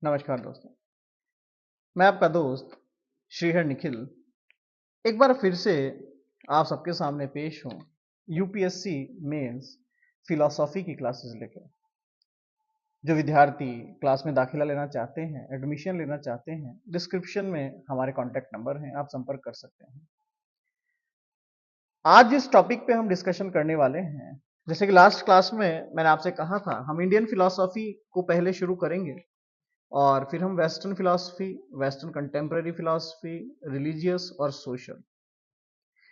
नमस्कार दोस्तों। मैं आपका दोस्त श्रीहर निखिल एक बार फिर से आप सबके सामने पेश हूँ यूपीएससी मेंस फिलॉसफी की क्लासेस लेकर। जो विद्यार्थी क्लास में दाखिला लेना चाहते हैं, एडमिशन लेना चाहते हैं, डिस्क्रिप्शन में हमारे कॉन्टैक्ट नंबर हैं, आप संपर्क कर सकते हैं। आज जिस टॉपिक पे हम डिस्कशन करने वाले हैं, जैसे कि लास्ट क्लास में मैंने आपसे कहा था, हम इंडियन फिलॉसफी को पहले शुरू करेंगे और फिर हम western philosophy, western contemporary philosophy, religious और सोशल,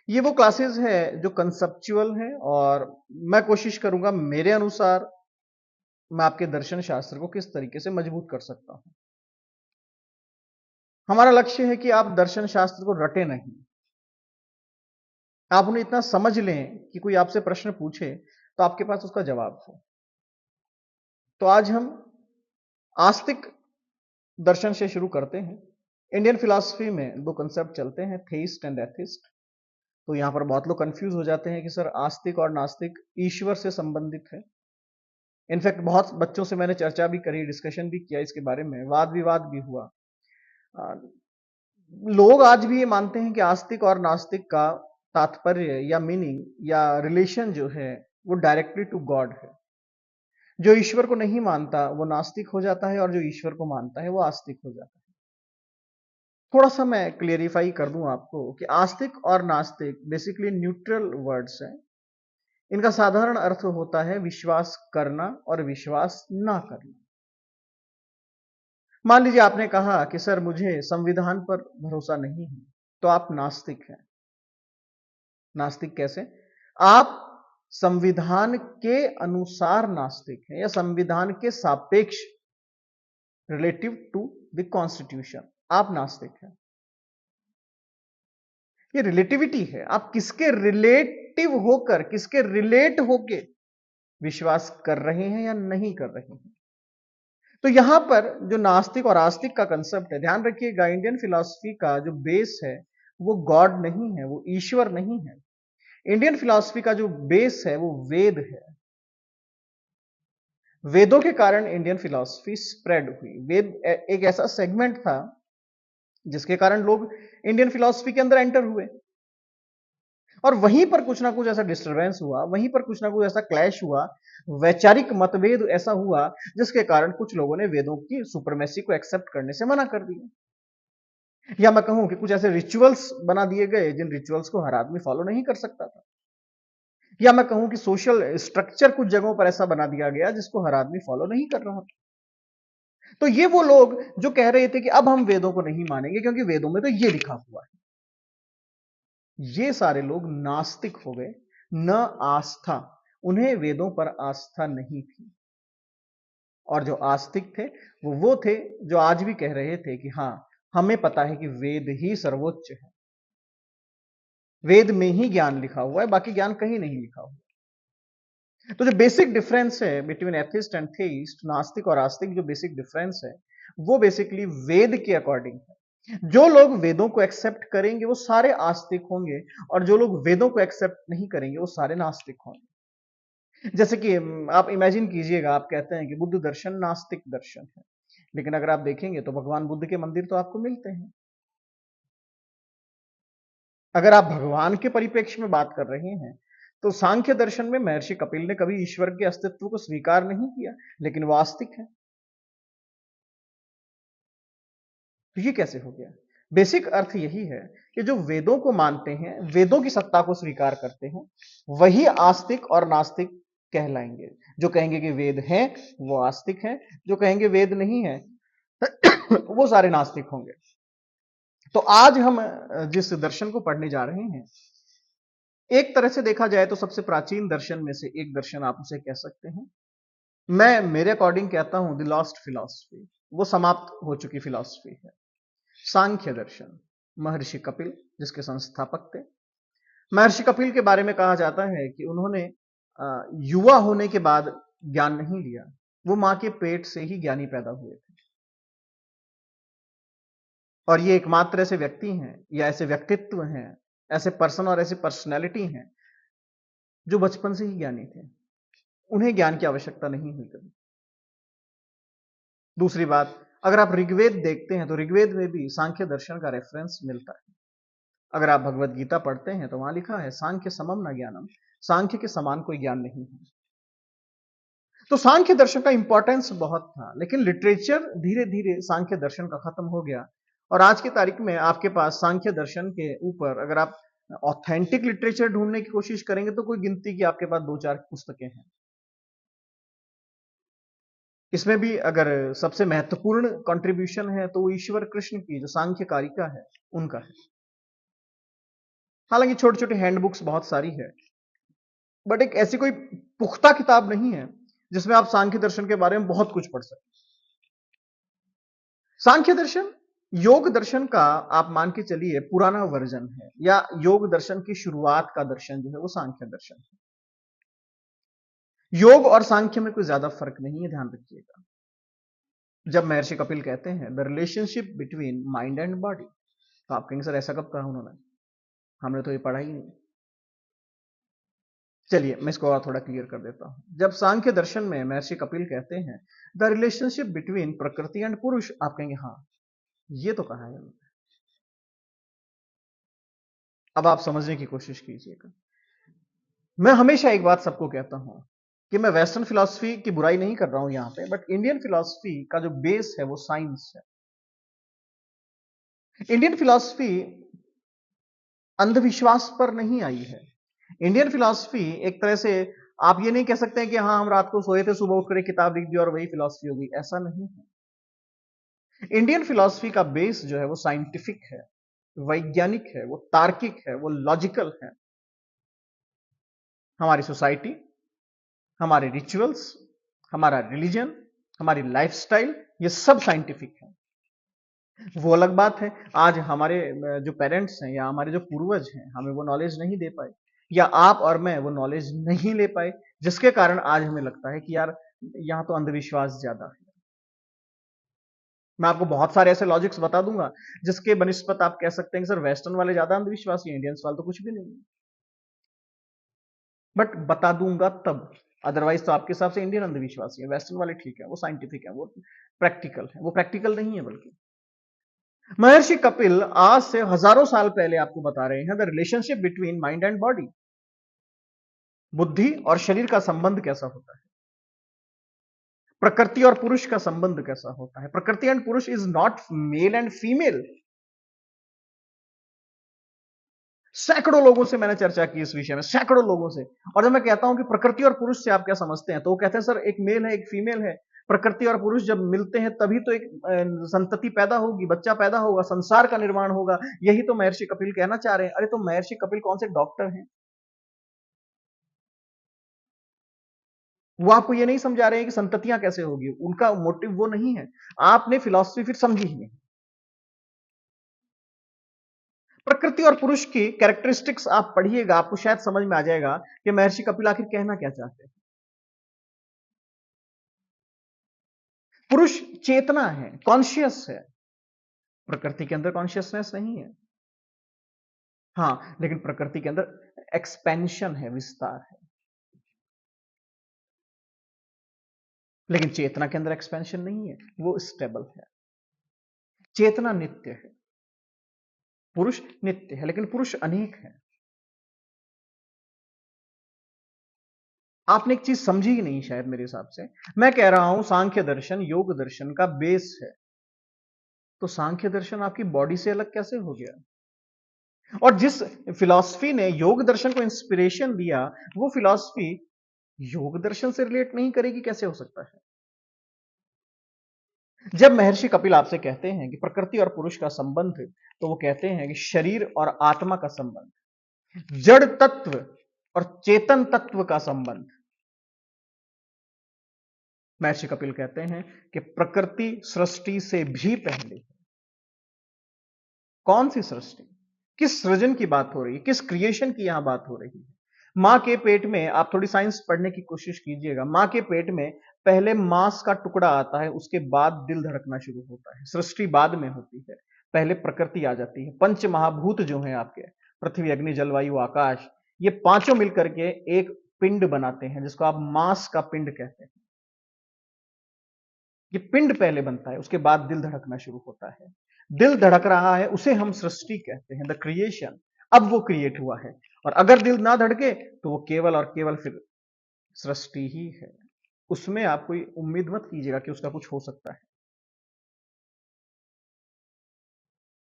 ये वो क्लासेस है जो कंसेप्चुअल है और मैं कोशिश करूंगा मेरे अनुसार मैं आपके दर्शन शास्त्र को किस तरीके से मजबूत कर सकता हूं। हमारा लक्ष्य है कि आप दर्शन शास्त्र को रटे नहीं, आप उन्हें इतना समझ लें कि कोई आपसे प्रश्न पूछे तो आपके पास उसका जवाब हो। तो आज हम आस्तिक दर्शन से शुरू करते हैं। इंडियन फिलॉसफी में दो कंसेप्ट चलते हैं, थेइस्ट एंड एथिस्ट। तो यहां पर बहुत लोग कंफ्यूज हो जाते हैं कि सर आस्तिक और नास्तिक ईश्वर से संबंधित है। इनफैक्ट बहुत बच्चों से मैंने चर्चा भी करी, डिस्कशन भी किया इसके बारे में, वाद विवाद भी हुआ। आ, लोग आज भी ये मानते हैं कि आस्तिक और नास्तिक का तात्पर्य या मीनिंग या रिलेशन जो है वो डायरेक्टली टू गॉड है। जो ईश्वर को नहीं मानता वो नास्तिक हो जाता है और जो ईश्वर को मानता है वो आस्तिक हो जाता है। थोड़ा सा मैं क्लियरिफाई कर दूं आपको कि आस्तिक और नास्तिक बेसिकली न्यूट्रल वर्ड्स हैं। इनका साधारण अर्थ होता है विश्वास करना और विश्वास ना करना। मान लीजिए आपने कहा कि सर मुझे संविधान पर भरोसा नहीं है, तो आप नास्तिक हैं। नास्तिक कैसे? आप संविधान के अनुसार नास्तिक हैं या संविधान के सापेक्ष, रिलेटिव टू द कॉन्स्टिट्यूशन, आप नास्तिक हैं। ये रिलेटिविटी है, आप किसके रिलेटिव होकर, किसके रिलेट होके विश्वास कर रहे हैं या नहीं कर रहे हैं। तो यहां पर जो नास्तिक और आस्तिक का कंसेप्ट है, ध्यान रखिएगा, इंडियन फिलॉसफी का जो बेस है वो गॉड नहीं है, वो ईश्वर नहीं है। इंडियन फिलॉसफी का जो बेस है वो वेद है। वेदों के कारण इंडियन फिलॉसफी स्प्रेड हुई। वेद एक ऐसा सेगमेंट था जिसके कारण लोग इंडियन फिलॉसफी के अंदर एंटर हुए और वहीं पर कुछ ना कुछ ऐसा डिस्टरबेंस हुआ, वहीं पर कुछ ना कुछ ऐसा क्लैश हुआ, वैचारिक मतभेद ऐसा हुआ जिसके कारण कुछ लोगों ने वेदों की सुपरमेसी को एक्सेप्ट करने से मना कर दिया। या मैं कहूं कि कुछ ऐसे रिचुअल्स बना दिए गए जिन रिचुअल्स को हर आदमी फॉलो नहीं कर सकता था। या मैं कहूं कि सोशल स्ट्रक्चर कुछ जगहों पर ऐसा बना दिया गया जिसको हर आदमी फॉलो नहीं कर रहा था। तो ये वो लोग जो कह रहे थे कि अब हम वेदों को नहीं मानेंगे क्योंकि वेदों में तो ये लिखा हुआ है, ये सारे लोग नास्तिक हो गए। न आस्था, उन्हें वेदों पर आस्था नहीं थी। और जो आस्तिक थे वो थे जो आज भी कह रहे थे कि हां, हमें पता है कि वेद ही सर्वोच्च है, वेद में ही ज्ञान लिखा हुआ है, बाकी ज्ञान कहीं नहीं लिखा हुआ। तो जो बेसिक डिफरेंस है बिटवीन एथिस्ट एंड थेइस्ट, नास्तिक और आस्तिक, जो बेसिक डिफरेंस है वो बेसिकली वेद के अकॉर्डिंग है। जो लोग वेदों को एक्सेप्ट करेंगे वो सारे आस्तिक होंगे और जो लोग वेदों को एक्सेप्ट नहीं करेंगे वो सारे नास्तिक होंगे। जैसे कि आप इमेजिन कीजिएगा, आप कहते हैं कि बुद्ध दर्शन नास्तिक दर्शन है, लेकिन अगर आप देखेंगे तो भगवान बुद्ध के मंदिर तो आपको मिलते हैं। अगर आप भगवान के परिप्रेक्ष्य में बात कर रहे हैं तो सांख्य दर्शन में महर्षि कपिल ने कभी ईश्वर के अस्तित्व को स्वीकार नहीं किया, लेकिन वो आस्तिक है। तो ये कैसे हो गया? बेसिक अर्थ यही है कि जो वेदों को मानते हैं, वेदों की सत्ता को स्वीकार करते हैं, वही आस्तिक और नास्तिक कहलाएंगे। जो कहेंगे कि वेद है वो आस्तिक है, जो कहेंगे वेद नहीं है वो सारे नास्तिक होंगे। तो आज हम जिस दर्शन को पढ़ने जा रहे हैं, एक तरह से देखा जाए तो सबसे प्राचीन दर्शन में से एक दर्शन आप उसे कह सकते हैं। मैं मेरे अकॉर्डिंग कहता हूं द लॉस्ट फिलॉसफी, वो समाप्त हो चुकी फिलॉसफी है, सांख्य दर्शन। महर्षि कपिल जिसके संस्थापक थे। महर्षि कपिल के बारे में कहा जाता है कि उन्होंने युवा होने के बाद ज्ञान नहीं लिया, वो मां के पेट से ही ज्ञानी पैदा हुए थे। और ये एकमात्र ऐसे व्यक्ति हैं या ऐसे व्यक्तित्व हैं, ऐसे पर्सन और ऐसी पर्सनैलिटी हैं जो बचपन से ही ज्ञानी थे, उन्हें ज्ञान की आवश्यकता नहीं हुई कभी। दूसरी बात, अगर आप ऋग्वेद देखते हैं तो ऋग्वेद में भी सांख्य दर्शन का रेफरेंस मिलता है। अगर आप भगवत गीता पढ़ते हैं तो वहां लिखा है सांख्य समम न ज्ञानम, सांख्य के समान कोई ज्ञान नहीं है। तो सांख्य दर्शन का इंपॉर्टेंस बहुत था, लेकिन लिटरेचर धीरे धीरे सांख्य दर्शन का खत्म हो गया। और आज की तारीख में आपके पास सांख्य दर्शन के ऊपर अगर आप ऑथेंटिक लिटरेचर ढूंढने की कोशिश करेंगे तो कोई गिनती की आपके पास 2-4 पुस्तकें हैं। इसमें भी अगर सबसे महत्वपूर्ण कंट्रीब्यूशन है तो वो ईश्वर कृष्ण की जो सांख्य कारिका है उनका है। हालांकि छोटी छोटी हैंडबुक्स बहुत सारी है, बट एक ऐसी कोई पुख्ता किताब नहीं है जिसमें आप सांख्य दर्शन के बारे में बहुत कुछ पढ़ सकते। सांख्य दर्शन योग दर्शन का आप मान के चलिए पुराना वर्जन है, या योग दर्शन की शुरुआत का दर्शन जो है वो सांख्य दर्शन है। योग और सांख्य में कोई ज्यादा फर्क नहीं है, ध्यान रखिएगा। जब महर्षि कपिल कहते हैं the relationship between mind and body, तो आप कहेंगे सर ऐसा कब कहा उन्होंने, हमने तो ये पढ़ा ही नहीं। चलिए मैं इसको और थोड़ा क्लियर कर देता हूं। जब सांख्य दर्शन में महर्षि कपिल कहते हैं the relationship between Prakriti and पुरुष, आप कहेंगे हाँ ये तो कहा है उन्होंने। अब आप समझने की कोशिश कीजिएगा। मैं हमेशा एक बात सबको कहता हूं कि मैं वेस्टर्न फिलॉसफी की बुराई नहीं कर रहा हूं यहां पे, बट इंडियन फिलॉसफी का जो बेस है वो साइंस है। इंडियन फिलॉसफी अंधविश्वास पर नहीं आई है। इंडियन फिलॉसफी एक तरह से आप ये नहीं कह सकते कि हाँ हम रात को सोए थे सुबह उठकर एक किताब लिख दी और वही फिलॉसफी होगी, ऐसा नहीं है। इंडियन फिलॉसफी का बेस जो है वो साइंटिफिक है, वैज्ञानिक है, वो तार्किक है, वो लॉजिकल है। हमारी सोसाइटी, हमारे रिचुअल्स, हमारा रिलीजन, हमारी लाइफस्टाइल, ये सब साइंटिफिक है। वो अलग बात है आज हमारे जो पेरेंट्स हैं या हमारे जो पूर्वज हैं हमें वो नॉलेज नहीं दे पाए, या आप और मैं वो नॉलेज नहीं ले पाए, जिसके कारण आज हमें लगता है कि यार यहां तो अंधविश्वास ज्यादा है। मैं आपको बहुत सारे ऐसे लॉजिक्स बता दूंगा जिसके बनिस्पत आप कह सकते हैं कि सर वेस्टर्न वाले ज्यादा अंधविश्वासी है, इंडियंस वाले तो कुछ भी नहीं है। बट बता दूंगा तब, अदरवाइज तो आपके हिसाब से इंडियन अंधविश्वासी है, वेस्टर्न वाले ठीक है, वो साइंटिफिक है, वो प्रैक्टिकल है। वो प्रैक्टिकल नहीं है, बल्कि महर्षि कपिल आज से हजारों साल पहले आपको बता रहे हैं the relationship between mind and body, बुद्धि और शरीर का संबंध कैसा होता है, प्रकृति और पुरुष का संबंध कैसा होता है। प्रकृति एंड पुरुष is not male and female. सैकड़ों लोगों से मैंने चर्चा की इस विषय में, सैकड़ों लोगों से। और जब मैं कहता हूं कि प्रकृति और पुरुष से आप क्या समझते हैं, तो वो कहते हैं सर एक मेल है एक फीमेल है, प्रकृति और पुरुष जब मिलते हैं तभी तो एक संतति पैदा होगी, बच्चा पैदा होगा, संसार का निर्माण होगा। यही तो महर्षि कपिल कहना चाह रहे हैं। अरे तो महर्षि कपिल कौन से डॉक्टर हैं? वो आपको ये नहीं समझा रहे हैं कि संततियां कैसे होगी, उनका मोटिव वो नहीं है। आपने फिलॉसफी फिर समझी ही नहीं। प्रकृति और पुरुष की कैरेक्टरिस्टिक्स आप पढ़िएगा, आपको शायद समझ में आ जाएगा कि महर्षि कपिल आखिर कहना क्या चाहते हैं। पुरुष चेतना है, कॉन्शियस है, प्रकृति के अंदर कॉन्शियसनेस नहीं है। हाँ, लेकिन प्रकृति के अंदर एक्सपेंशन है, विस्तार है, लेकिन चेतना के अंदर एक्सपेंशन नहीं है, वो स्टेबल है। चेतना नित्य है, पुरुष नित्य है, लेकिन पुरुष अनेक है। आपने एक चीज समझी ही नहीं शायद मेरे हिसाब से। मैं कह रहा हूं सांख्य दर्शन योग दर्शन का बेस है, तो सांख्य दर्शन आपकी बॉडी से अलग कैसे हो गया? और जिस फिलॉसफी ने योग दर्शन को इंस्पिरेशन दिया, वो फिलॉसफी योग दर्शन से रिलेट नहीं करेगी, कैसे हो सकता है? जब महर्षि कपिल आपसे कहते हैं कि प्रकृति और पुरुष का संबंध, तो वो कहते हैं कि शरीर और आत्मा का संबंध, जड़ तत्व और चेतन तत्व का संबंध। महर्षि कपिल कहते हैं कि प्रकृति सृष्टि से भी पहले। कौन सी सृष्टि? किस सृजन की बात हो रही है, किस क्रिएशन की यहां बात हो रही है? मां के पेट में, आप थोड़ी साइंस पढ़ने की कोशिश कीजिएगा, मां के पेट में पहले मांस का टुकड़ा आता है, उसके बाद दिल धड़कना शुरू होता है। सृष्टि बाद में होती है, पहले प्रकृति आ जाती है। पंच महाभूत जो हैं आपके, पृथ्वी अग्नि जल वायु आकाश, ये पांचों मिलकर के एक पिंड बनाते हैं जिसको आप मांस का पिंड कहते हैं। ये पिंड पहले बनता है, उसके बाद दिल धड़कना शुरू होता है। दिल धड़क रहा है, उसे हम सृष्टि कहते हैं, द क्रिएशन। अब वो क्रिएट हुआ है, और अगर दिल ना धड़के तो वो केवल और केवल फिर सृष्टि ही है। उसमें आप कोई उम्मीद मत कीजिएगा कि उसका कुछ हो सकता है।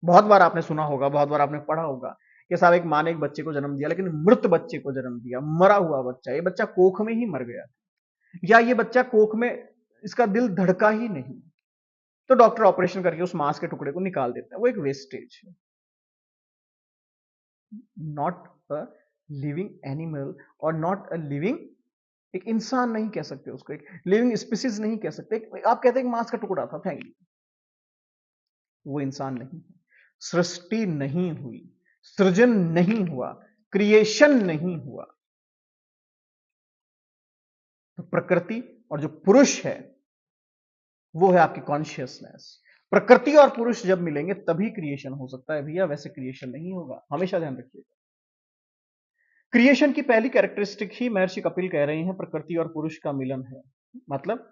बहुत बार आपने सुना होगा, बहुत बार आपने पढ़ा होगा कि साहब एक माँ ने एक बच्चे को जन्म दिया, लेकिन मृत बच्चे को जन्म दिया, मरा हुआ बच्चा, ये बच्चा कोख में ही मर गया, या ये बच्चा कोख में, इसका दिल धड़का ही नहीं, तो डॉक्टर ऑपरेशन करके उस मांस के टुकड़े को निकाल देता है। वो एक वेस्टेज है। नॉट अ लिविंग एनिमल, और नॉट अ लिविंग, एक इंसान नहीं कह सकते उसको, एक लिविंग स्पीसीज नहीं कह सकते। आप कहते हैं कि मांस का टुकड़ा था, थैंक यू, वो इंसान नहीं है। सृष्टि नहीं हुई, सृजन नहीं हुआ, क्रिएशन नहीं हुआ। तो प्रकृति और जो पुरुष है वो है आपकी कॉन्शियसनेस। प्रकृति और पुरुष जब मिलेंगे तभी क्रिएशन हो सकता है भैया, वैसे क्रिएशन नहीं होगा, हमेशा ध्यान रखिएगा। क्रिएशन की पहली कैरेक्टरिस्टिक ही महर्षि कपिल कह रहे हैं प्रकृति और पुरुष का मिलन है। मतलब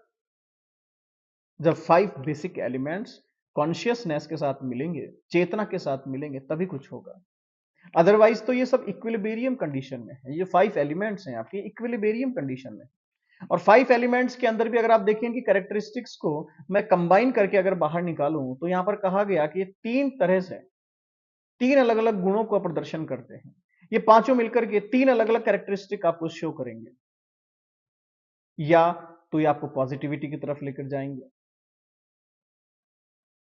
जब 5 बेसिक एलिमेंट्स कॉन्शियसनेस के साथ मिलेंगे, चेतना के साथ मिलेंगे, तभी कुछ होगा। अदरवाइज तो ये सब इक्विलिब्रियम कंडीशन में है। ये 5 एलिमेंट्स हैं आपके इक्विलिब्रियम कंडीशन में। और 5 एलिमेंट्स के अंदर भी अगर आप देखें कि कैरेक्टरिस्टिक्स को मैं कंबाइन करके अगर बाहर निकालूं, तो यहां पर कहा गया कि ये 3 तरह से, 3 अलग अलग गुणों का प्रदर्शन करते हैं। ये पांचों मिलकर के 3 अलग अलग कैरेक्टरिस्टिक आपको शो करेंगे। या तो ये आपको पॉजिटिविटी की तरफ लेकर जाएंगे,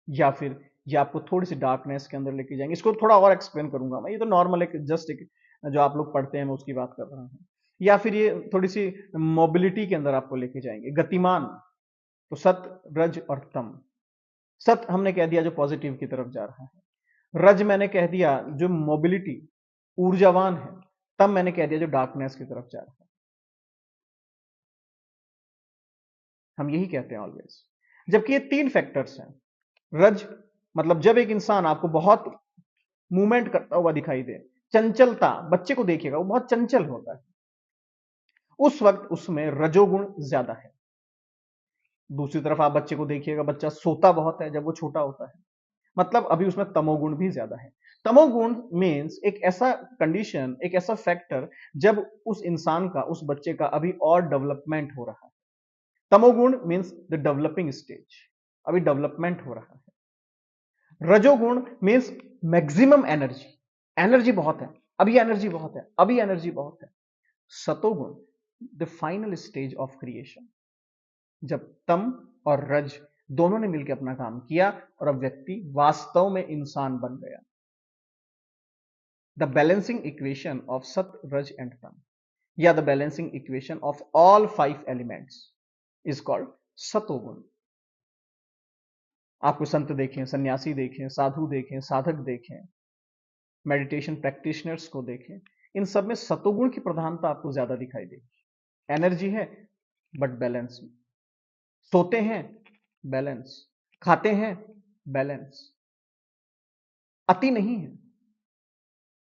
या फिर ये आपको थोड़ी सी डार्कनेस के अंदर लेके जाएंगे। इसको थोड़ा और एक्सप्लेन करूंगा मैं, ये तो नॉर्मल एक जस्ट एक जो आप लोग पढ़ते हैं मैं उसकी बात कर रहा हूं। या फिर ये थोड़ी सी मोबिलिटी के अंदर आपको लेके जाएंगे, गतिमान। तो सत, रज और तम। सत हमने कह दिया जो पॉजिटिव की तरफ जा रहा है, रज मैंने कह दिया जो मोबिलिटी, ऊर्जावान है, तम मैंने कह दिया जो डार्कनेस की तरफ जा रहा है। हम यही कहते हैं ऑलवेज। जबकि ये 3 फैक्टर्स हैं। रज मतलब जब एक इंसान आपको बहुत मूवमेंट करता हुआ दिखाई दे, चंचलता, बच्चे को देखिएगा वो बहुत चंचल होता है, उस वक्त उसमें रजोगुण ज्यादा है। दूसरी तरफ आप बच्चे को देखिएगा, बच्चा सोता बहुत है जब वो छोटा होता है, मतलब अभी उसमें तमोगुण भी ज्यादा है। तमोगुण मीन्स एक ऐसा कंडीशन, एक ऐसा फैक्टर जब उस इंसान का, उस बच्चे का अभी और डेवलपमेंट हो रहा है। तमोगुण मीन्स द डेवलपिंग स्टेज, अभी डेवलपमेंट हो रहा है। रजोगुण मीन्स मैक्सिमम एनर्जी, एनर्जी बहुत है, अभी एनर्जी बहुत है, अभी एनर्जी बहुत है। सतोगुण the final stage of creation, जब तम और रज दोनों ने मिलकर अपना काम किया और अब व्यक्ति वास्तव में इंसान बन गया। द बैलेंसिंग इक्वेशन ऑफ सत, रज एंड तम, या the balancing equation of all 5 elements is called सतोगुण। आपको संत देखें, सन्यासी देखें, साधु देखें, साधक देखें, मेडिटेशन प्रैक्टिशनर्स को देखें, इन सब में सतोगुण की प्रधानता आपको ज्यादा दिखाई देगी। एनर्जी है बट बैलेंस, सोते हैं बैलेंस, खाते हैं बैलेंस, अति नहीं है,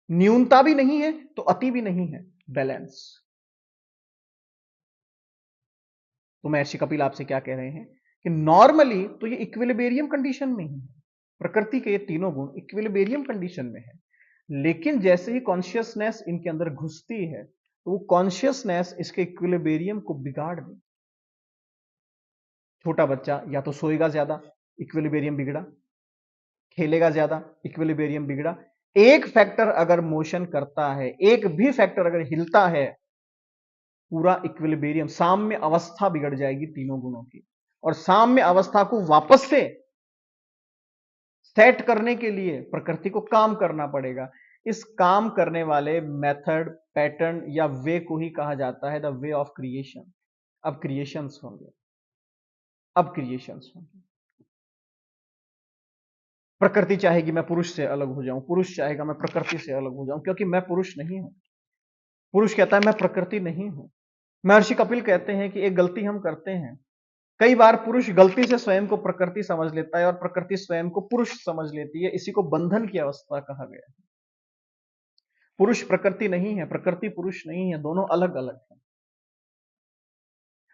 न्यूनता भी नहीं है तो अति भी नहीं है, बैलेंस। तो महर्षि कपिल आपसे क्या कह रहे हैं कि नॉर्मली तो ये इक्विलिब्रियम कंडीशन में ही है, प्रकृति के ये तीनों गुण इक्विलिब्रियम कंडीशन में है। लेकिन जैसे ही कॉन्शियसनेस इनके अंदर घुसती है तो वो कॉन्शियसनेस इसके इक्विलिब्रियम को बिगाड़ दे। छोटा बच्चा या तो सोएगा ज्यादा, इक्विलिब्रियम बिगड़ा, खेलेगा ज्यादा, इक्विलिब्रियम बिगड़ा। एक फैक्टर अगर मोशन करता है, एक भी फैक्टर अगर हिलता है, पूरा इक्विलिब्रियम, साम्य अवस्था बिगड़ जाएगी तीनों गुणों की। और साम्य अवस्था को वापस से सेट करने के लिए प्रकृति को काम करना पड़ेगा। इस काम करने वाले मेथड, पैटर्न या वे को ही कहा जाता है द वे ऑफ क्रिएशन। अब क्रिएशंस होंगे, अब क्रिएशंस होंगे। प्रकृति चाहेगी मैं पुरुष से अलग हो जाऊं, पुरुष चाहेगा मैं प्रकृति से अलग हो जाऊं, क्योंकि मैं पुरुष नहीं हूं। पुरुष कहता है मैं प्रकृति नहीं हूं। महर्षि कपिल कहते हैं कि एक गलती हम करते हैं, कई बार पुरुष गलती से स्वयं को प्रकृति समझ लेता है और प्रकृति स्वयं को पुरुष समझ लेती है। इसी को बंधन की अवस्था कहा गया है। पुरुष प्रकृति नहीं है, प्रकृति पुरुष नहीं है, दोनों अलग अलग हैं।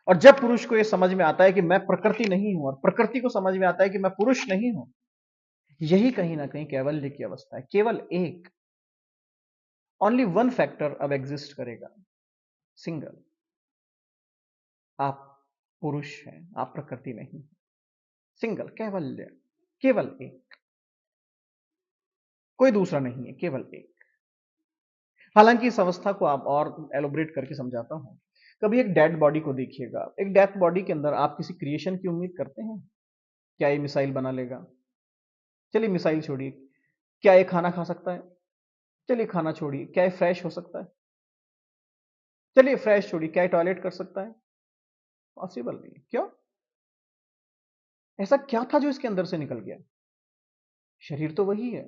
और जब पुरुष को यह समझ में आता है कि मैं प्रकृति नहीं हूं और प्रकृति को समझ में आता है कि मैं पुरुष नहीं हूं, यही कहीं ना कहीं कैवल्य की अवस्था है। केवल एक, ओनली वन फैक्टर अब एग्जिस्ट करेगा, सिंगल। आप पुरुष हैं, आप प्रकृति नहीं। सिंगल, कैवल्य, केवल एक, कोई दूसरा नहीं है, केवल एक। हालांकि इस अवस्था को आप और एलोबरेट करके समझाता हूं। कभी एक डेड बॉडी को देखिएगा, एक डेथ बॉडी के अंदर आप किसी क्रिएशन की उम्मीद करते हैं? क्या ये मिसाइल बना लेगा? चलिए मिसाइल छोड़िए, क्या ये खाना खा सकता है? चलिए खाना छोड़िए, क्या ये फ्रेश हो सकता है? चलिए फ्रेश छोड़िए, क्या ये टॉयलेट कर सकता है? पॉसिबल नहीं है। क्यों? ऐसा क्या था जो इसके अंदर से निकल गया? शरीर तो वही है।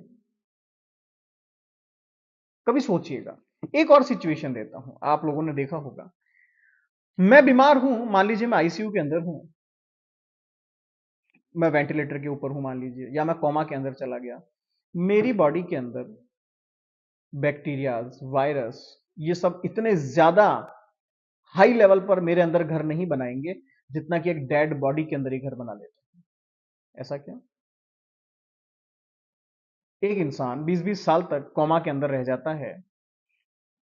कभी सोचिएगा। एक और सिचुएशन देता हूं, आप लोगों ने देखा होगा, मैं बीमार हूं, मान लीजिए मैं आईसीयू के अंदर हूं, मैं वेंटिलेटर के ऊपर हूं मान लीजिए, या मैं कोमा के अंदर चला गया। मेरी बॉडी के अंदर बैक्टीरियाज, वायरस, ये सब इतने ज्यादा हाई लेवल पर मेरे अंदर घर नहीं बनाएंगे जितना कि एक डेड बॉडी के अंदर ही घर बना लेते हैं। ऐसा क्यों? एक इंसान 20-20 साल तक कोमा के अंदर रह जाता है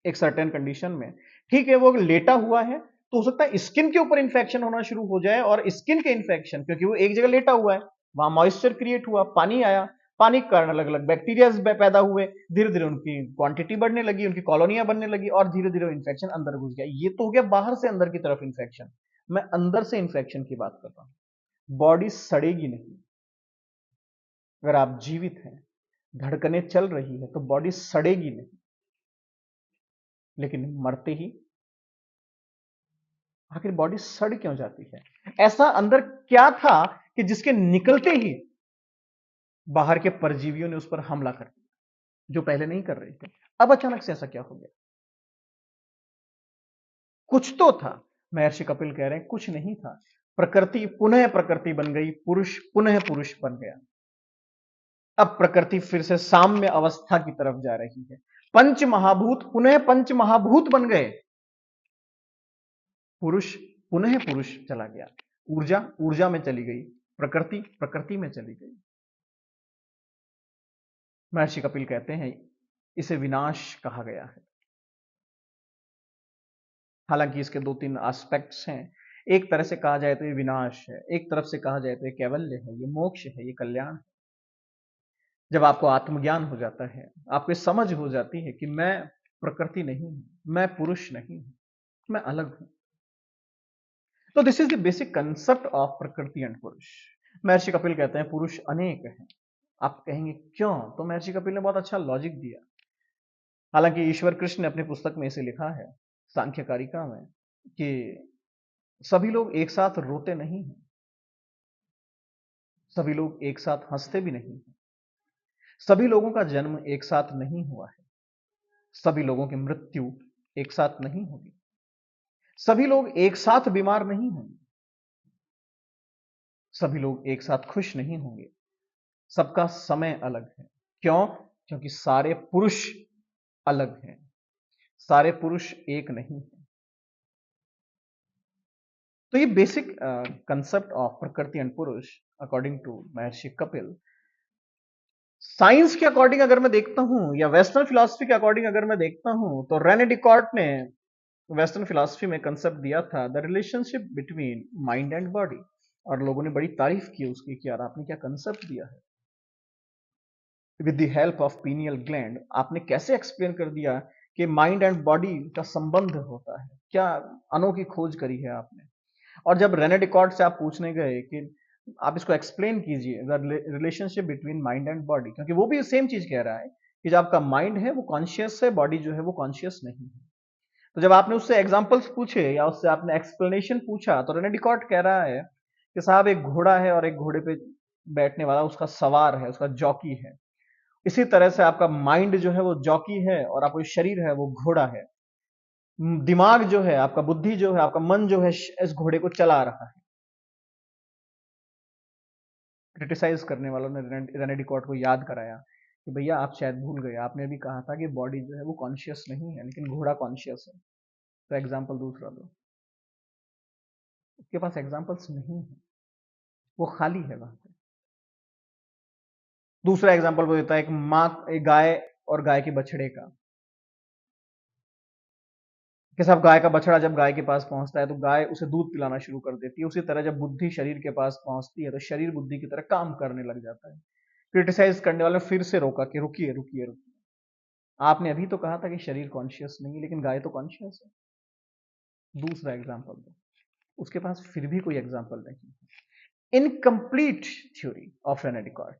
एक सर्टेन कंडीशन में। ठीक है, वो लेटा हुआ है तो हो सकता है स्किन के ऊपर इंफेक्शन होना शुरू हो जाए, और स्किन के इंफेक्शन, क्योंकि वो एक जगह लेटा हुआ है, वहां मॉइस्चर क्रिएट हुआ, पानी आया, पानी के कारण अलग अलग बैक्टीरिया पैदा हुए, धीरे धीरे उनकी क्वांटिटी बढ़ने लगी, उनकी कॉलोनियां बनने लगी, और धीरे धीरे इंफेक्शन अंदर घुस गया। ये तो हो गया बाहर से अंदर की तरफ इंफेक्शन। मैं अंदर से इंफेक्शन की बात कर रहा हूं। बॉडी सड़ेगी नहीं। अगर आप जीवित हैं, धड़कनें चल रही है, तो बॉडी सड़ेगी नहीं। लेकिन मरते ही आखिर बॉडी सड़ क्यों जाती है? ऐसा अंदर क्या था कि जिसके निकलते ही बाहर के परजीवियों ने उस पर हमला कर दिया, जो पहले नहीं कर रहे थे? अब अचानक से ऐसा क्या हो गया? कुछ तो था। महर्षि कपिल कह रहे हैं कुछ नहीं था। प्रकृति पुनः प्रकृति बन गई, पुरुष पुनः पुरुष बन गया। अब प्रकृति फिर से साम्य अवस्था की तरफ जा रही है। पंच महाभूत पुनः पंच महाभूत बन गए। पुरुष पुनः पुरुष चला गया। ऊर्जा ऊर्जा में चली गई, प्रकृति प्रकृति में चली गई। महर्षि कपिल कहते हैं इसे विनाश कहा गया है। हालांकि इसके 2-3 एस्पेक्ट्स हैं। एक तरह से कहा जाए तो ये विनाश है, एक तरफ से कहा जाए तो ये कैवल्य है, ये मोक्ष है, ये कल्याण है। जब आपको आत्मज्ञान हो जाता है, आपको समझ हो जाती है कि मैं प्रकृति नहीं हूं, मैं पुरुष नहीं हूं, मैं अलग हूं। तो this is the basic concept of प्रकृति एंड पुरुष। महर्षि कपिल कहते हैं पुरुष अनेक है। आप कहेंगे क्यों? तो महर्षि कपिल ने बहुत अच्छा लॉजिक दिया। हालांकि ईश्वर कृष्ण ने अपनी पुस्तक में इसे लिखा है, सांख्य कारिका में, कि सभी लोग एक साथ रोते नहीं हैं, सभी लोग एक साथ हंसते भी नहीं हैं, सभी लोगों का जन्म एक साथ नहीं हुआ है, सभी लोगों की मृत्यु एक साथ नहीं होगी, सभी लोग एक साथ बीमार नहीं होंगे, सभी लोग एक साथ खुश नहीं होंगे। सबका समय अलग है। क्यों? क्योंकि सारे पुरुष अलग हैं, सारे पुरुष एक नहीं है। तो ये बेसिक कंसेप्ट ऑफ प्रकृति एंड पुरुष according to Maharshi Kapil. Science के अकॉर्डिंग अगर मैं देखता हूं, या वेस्टर्न फिलॉसफी के अकॉर्डिंग अगर मैं देखता हूं, तो रेने डिकॉर्ट ने वेस्टर्न फिलॉसफी में कंसेप्ट दिया था the relationship between mind and body, और लोगों ने बड़ी तारीफ की उसकी कि यार आपने क्या कंसेप्ट दिया है। With the help of pineal gland आपने कैसे एक्सप्लेन कर दिया कि माइंड एंड बॉडी का संबंध होता है। क्या अनोखी खोज करी है आपने। और जब रेने डिकॉर्ड से आप पूछने गए कि आप इसको एक्सप्लेन कीजिए the relationship between mind and body, क्योंकि वो भी सेम चीज कह रहा है कि जब आपका माइंड है वो कॉन्शियस है, बॉडी जो है वो कॉन्शियस नहीं है। तो जब आपने उससे एग्जांपल्स पूछे या उससे आपने एक्सप्लेनेशन पूछा, तो रेने डिकॉर्ड कह रहा है कि साहब एक घोड़ा है और एक घोड़े पे बैठने वाला उसका सवार है, उसका जॉकी है। इसी तरह से आपका माइंड जो है वो जॉकी है और आपका शरीर है वो घोड़ा है। दिमाग जो है, आपका बुद्धि जो है, आपका मन जो है इस घोड़े को चला रहा है। क्रिटिसाइज करने वालों ने रेने डिकॉर्ड को याद कराया कि भैया आप शायद भूल गए, आपने भी कहा था कि बॉडी जो है वो कॉन्शियस नहीं है, लेकिन घोड़ा कॉन्शियस है। तो एग्जाम्पल दूसरा दो। उसके पास एग्जाम्पल्स नहीं है, वो खाली है वहां पे। दूसरा एग्जाम्पल वो देता है एक माँ, एक गाय और गाय के बछड़े का, कि साहब गाय का बछड़ा जब गाय के पास पहुंचता है तो गाय उसे दूध पिलाना शुरू कर देती है। उसी तरह जब बुद्धि शरीर के पास पहुंचती है तो शरीर बुद्धि की तरह काम करने लग जाता है। क्रिटिसाइज करने वाले ने फिर से रोका कि रुकिए रुकिए रुकिए, आपने अभी तो कहा था कि शरीर कॉन्शियस नहीं है, लेकिन गाय तो कॉन्शियस है। दूसरा एग्जाम्पल दो, उसके पास फिर भी कोई एग्जाम्पल नहीं। Incomplete theory of Rene Descartes,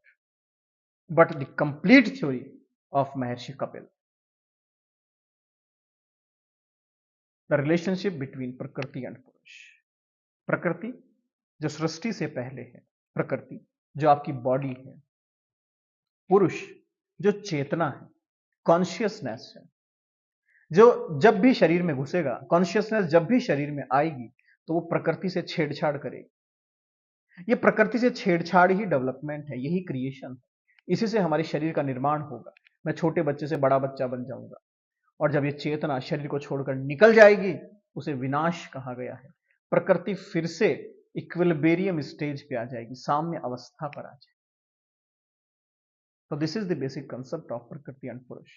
but the complete theory of Maharshi Kapil. The relationship between Prakriti and Purusha. Prakriti जो सृष्टि से पहले है, प्रकृति जो आपकी बॉडी है, पुरुष जो चेतना है, कॉन्शियसनेस है, जो जब भी शरीर में घुसेगा, कॉन्शियसनेस जब भी शरीर में आएगी तो वो प्रकृति से छेड़छाड़ करेगी। ये प्रकृति से छेड़छाड़ ही डेवलपमेंट है, यही क्रिएशन है। इसी से हमारे शरीर का निर्माण होगा। मैं छोटे बच्चे से बड़ा बच्चा बन जाऊंगा, और जब ये चेतना शरीर को छोड़कर निकल जाएगी उसे विनाश कहा गया है। प्रकृति फिर से इक्विलिब्रियम स्टेज पे आ जाएगी, साम्य अवस्था पर आ जाएगी। तो this is the basic concept of प्रकृति एंड पुरुष।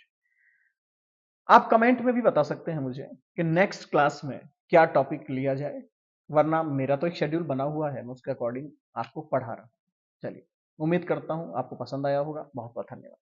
आप कमेंट में भी बता सकते हैं मुझे कि नेक्स्ट क्लास में क्या टॉपिक लिया जाए, वरना मेरा तो एक शेड्यूल बना हुआ है, मैं उसके अकॉर्डिंग आपको पढ़ा रहा हूं। चलिए, उम्मीद करता हूं आपको पसंद आया होगा। बहुत बहुत धन्यवाद।